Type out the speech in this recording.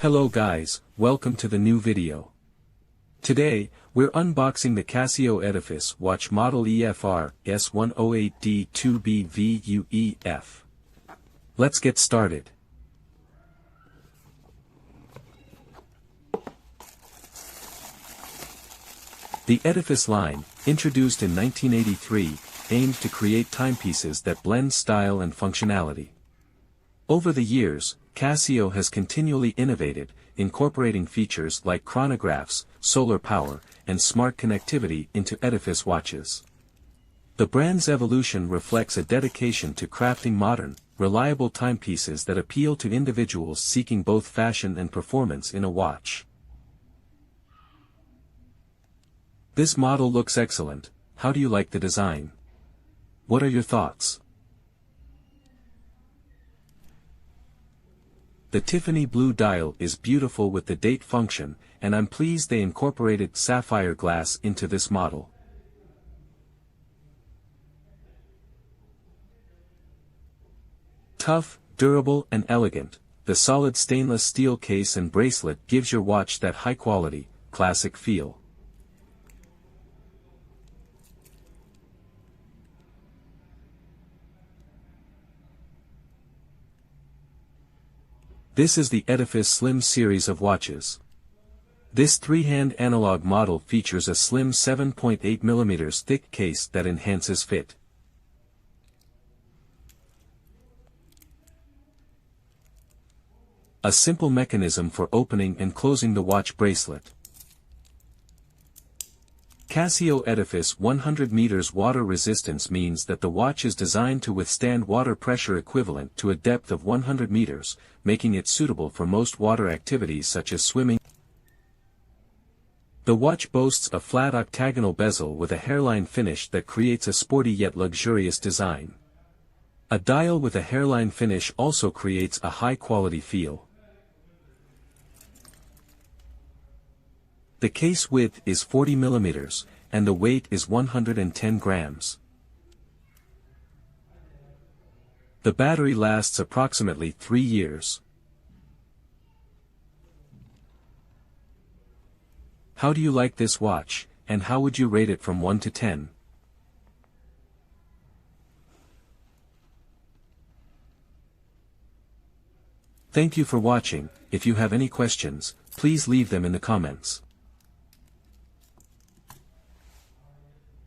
Hello guys, welcome to the new video. Today, we're unboxing the Casio Edifice watch model EFR-S108D-2BVUEF. Let's get started. The Edifice line, introduced in 1983, aimed to create timepieces that blend style and functionality. Over the years, Casio has continually innovated, incorporating features like chronographs, solar power, and smart connectivity into Edifice watches. The brand's evolution reflects a dedication to crafting modern, reliable timepieces that appeal to individuals seeking both fashion and performance in a watch. This model looks excellent. How do you like the design? What are your thoughts? The Tiffany blue dial is beautiful with the date function, and I'm pleased they incorporated sapphire glass into this model. Tough, durable and elegant, the solid stainless steel case and bracelet gives your watch that high-quality, classic feel. This is the Edifice Slim series of watches. This three-hand analog model features a slim 7.8 mm thick case that enhances fit. A simple mechanism for opening and closing the watch bracelet. Casio Edifice 100 meters water resistance means that the watch is designed to withstand water pressure equivalent to a depth of 100 meters, making it suitable for most water activities such as swimming. The watch boasts a flat octagonal bezel with a hairline finish that creates a sporty yet luxurious design. A dial with a hairline finish also creates a high-quality feel. The case width is 40 mm, and the weight is 110 grams. The battery lasts approximately 3 years. How do you like this watch, and how would you rate it from 1 to 10? Thank you for watching. If you have any questions, please leave them in the comments.